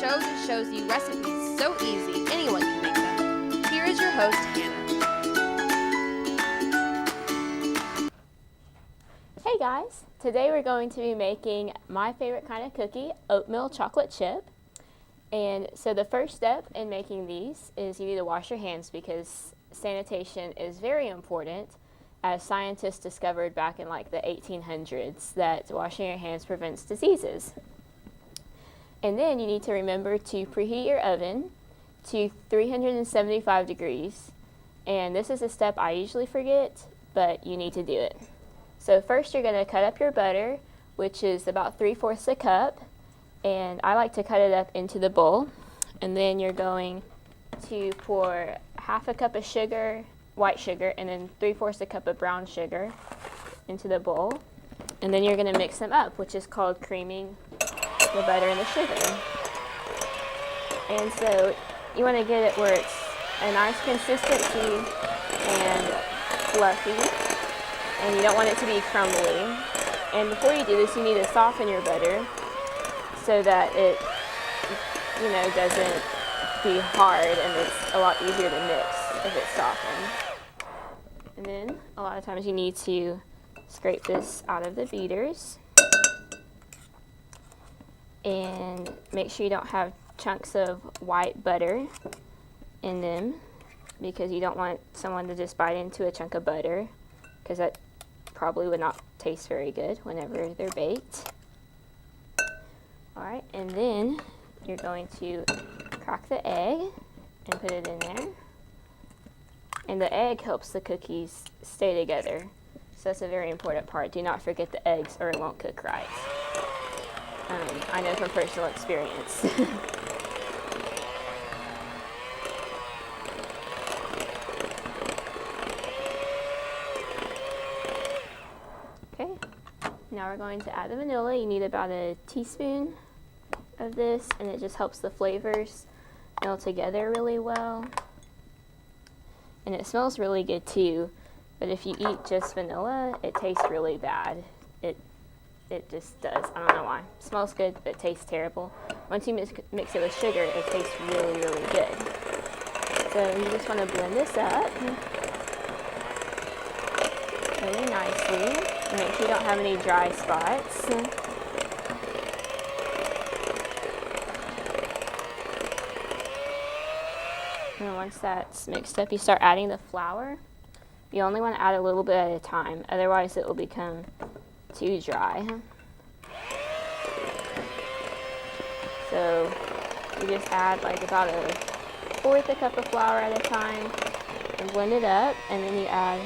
show that shows you recipes so easy anyone can make them. Here is your host, Hannah. Hey guys, today we're going to be making my favorite kind of cookie, oatmeal chocolate chip. And so the first step in making these is you need to wash your hands because sanitation is very important, as scientists discovered back in like the 1800s that washing your hands prevents diseases. And then you need to remember to preheat your oven to 375 degrees. And this is a step I usually forget, but you need to do it. So first you're going to cut up your butter, which is about 3/4 a cup. And I like to cut it up into the bowl. And then you're going to pour 1/2 cup of sugar, white sugar, and then 3/4 a cup of brown sugar into the bowl. And then you're going to mix them up, which is called creaming the butter and the sugar. And so you want to get it where it's a nice consistency and fluffy, and you don't want it to be crumbly. And before you do this, you need to soften your butter so that it, doesn't be hard, and it's a lot easier to mix if it's softened. And then a lot of times you need to scrape this out of the beaters and make sure you don't have chunks of white butter in them, because you don't want someone to just bite into a chunk of butter, because that probably would not taste very good whenever they're baked. Alright, and then you're going to crack the egg and put it in there. And the egg helps the cookies stay together, so that's a very important part. Do not forget the eggs or it won't cook right. I know from personal experience. Okay, now we're going to add the vanilla. You need about a teaspoon of this, and it just helps the flavors meld together really well. And it smells really good too, but if you eat just vanilla, it tastes really bad. It just does. I don't know why. It smells good, but it tastes terrible. Once you mix it with sugar, it tastes really, really good. So you just want to blend this up really nicely. And make sure you don't have any dry spots. And once that's mixed up, you start adding the flour. You only want to add a little bit at a time, otherwise it will become too dry. So you just add like about 1/4 cup of flour at a time and blend it up, and then you add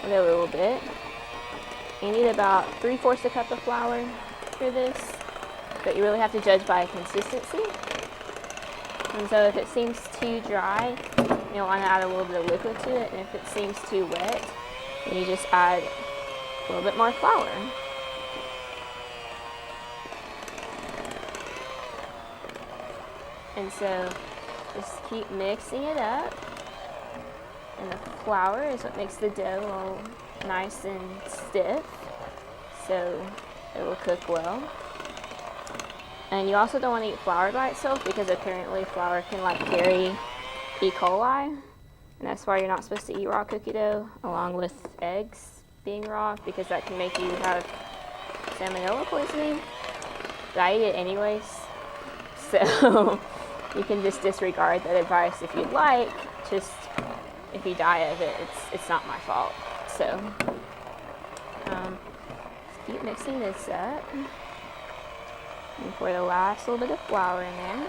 a little bit. You need about 3/4 cup of flour for this, but you really have to judge by consistency. And so if it seems too dry, you'll want to add a little bit of liquid to it, and if it seems too wet, then you just add a little bit more flour. And so just keep mixing it up, and the flour is what makes the dough all nice and stiff, so it will cook well. And you also don't want to eat flour by itself, because apparently flour can carry E. coli, and that's why you're not supposed to eat raw cookie dough along with eggs being raw, because that can make you have salmonella poisoning. But I eat it anyways, so you can just disregard that advice if you'd like. Just if you die of it, it's not my fault. So just keep mixing this up. And pour the last little bit of flour in there.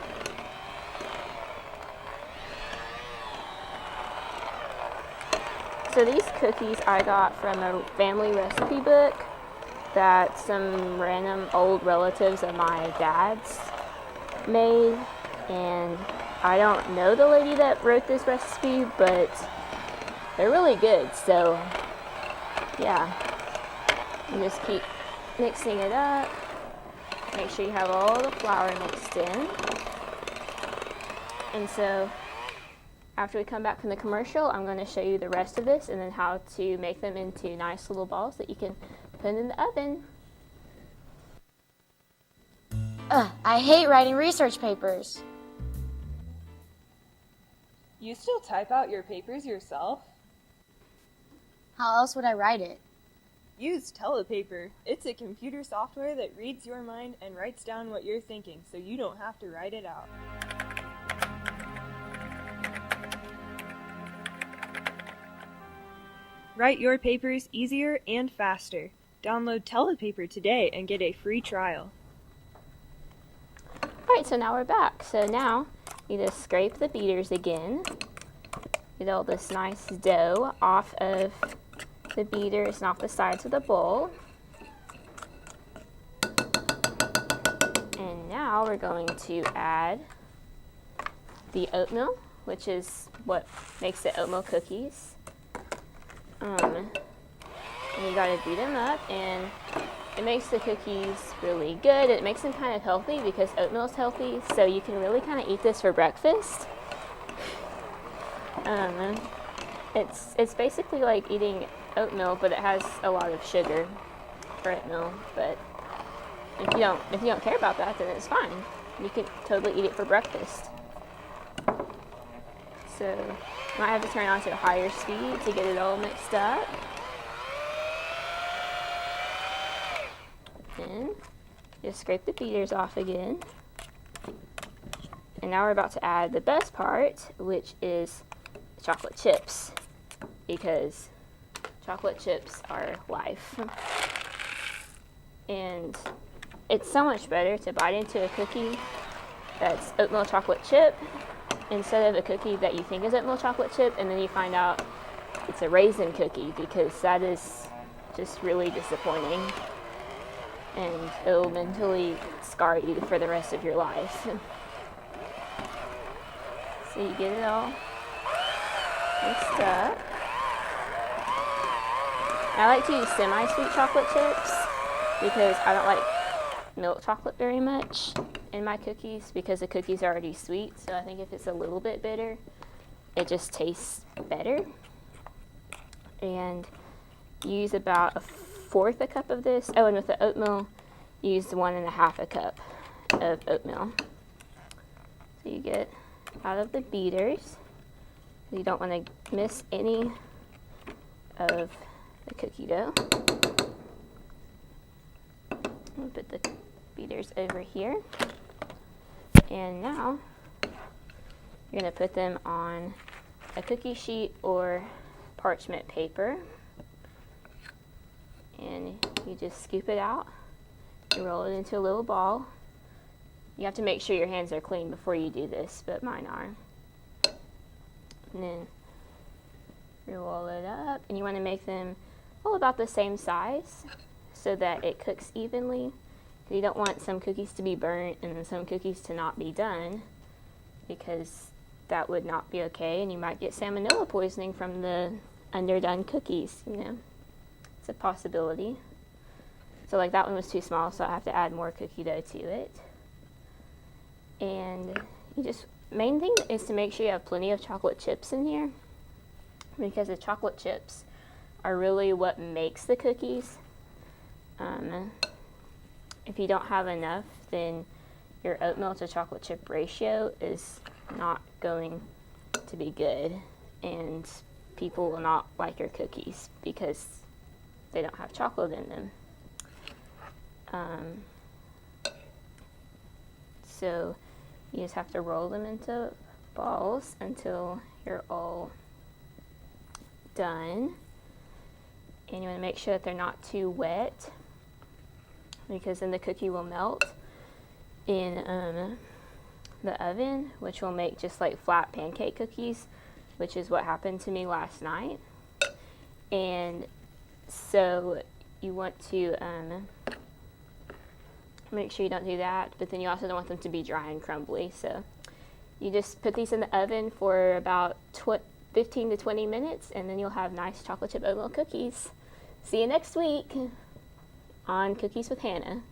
So these cookies I got from a family recipe book that some random old relatives of my dad's made. And I don't know the lady that wrote this recipe, but they're really good. So yeah, you just keep mixing it up. Make sure you have all the flour mixed in. And so after we come back from the commercial, I'm going to show you the rest of this and then how to make them into nice little balls that you can put in the oven. Ugh, I hate writing research papers. You still type out your papers yourself? How else would I write it? Use Telepaper. It's a computer software that reads your mind and writes down what you're thinking, so you don't have to write it out. Write your papers easier and faster. Download Telepaper today and get a free trial. Alright, so now we're back. So now you just scrape the beaters again. Get all this nice dough off of the beaters and off the sides of the bowl. And now we're going to add the oatmeal, which is what makes it oatmeal cookies. And you gotta beat them up, and it makes the cookies really good. It makes them kind of healthy because oatmeal is healthy, so you can really kind of eat this for breakfast. It's basically like eating oatmeal, but it has a lot of sugar for oatmeal. But if you don't care about that, then it's fine. You can totally eat it for breakfast. So you might have to turn it on to a higher speed to get it all mixed up. Then just scrape the beaters off again. And now we're about to add the best part, which is chocolate chips, because chocolate chips are life. And it's so much better to bite into a cookie that's oatmeal chocolate chip instead of a cookie that you think is oatmeal chocolate chip and then you find out it's a raisin cookie, because that is just really disappointing and it'll mentally scar you for the rest of your life. So you get it all mixed up. I like to use semi-sweet chocolate chips because I don't like milk chocolate very much in my cookies because the cookies are already sweet. So I think if it's a little bit bitter, it just tastes better. And use about 1/4 a cup of this. Oh, and with the oatmeal, use 1.5 a cup of oatmeal. So you get out of the beaters. You don't want to miss any of the cookie dough. I'll put the beaters over here. And now you're going to put them on a cookie sheet or parchment paper. And you just scoop it out. You roll it into a little ball. You have to make sure your hands are clean before you do this, but mine are. And then you roll it up, and you want to make them all about the same size so that it cooks evenly. You don't want some cookies to be burnt and some cookies to not be done, because that would not be okay, and you might get salmonella poisoning from the underdone cookies, you know. It's a possibility. So like that one was too small, so I have to add more cookie dough to it. And main thing is to make sure you have plenty of chocolate chips in here, because the chocolate chips are really what makes the cookies. If you don't have enough, then your oatmeal to chocolate chip ratio is not going to be good, and people will not like your cookies because they don't have chocolate in them. So you just have to roll them into balls until you're all done. And you want to make sure that they're not too wet, because then the cookie will melt in the oven, which will make just like flat pancake cookies, which is what happened to me last night. And so you want to make sure you don't do that, but then you also don't want them to be dry and crumbly. So you just put these in the oven for about 15 to 20 minutes, and then you'll have nice chocolate chip oatmeal cookies. See you next week on Cookies with Hannah.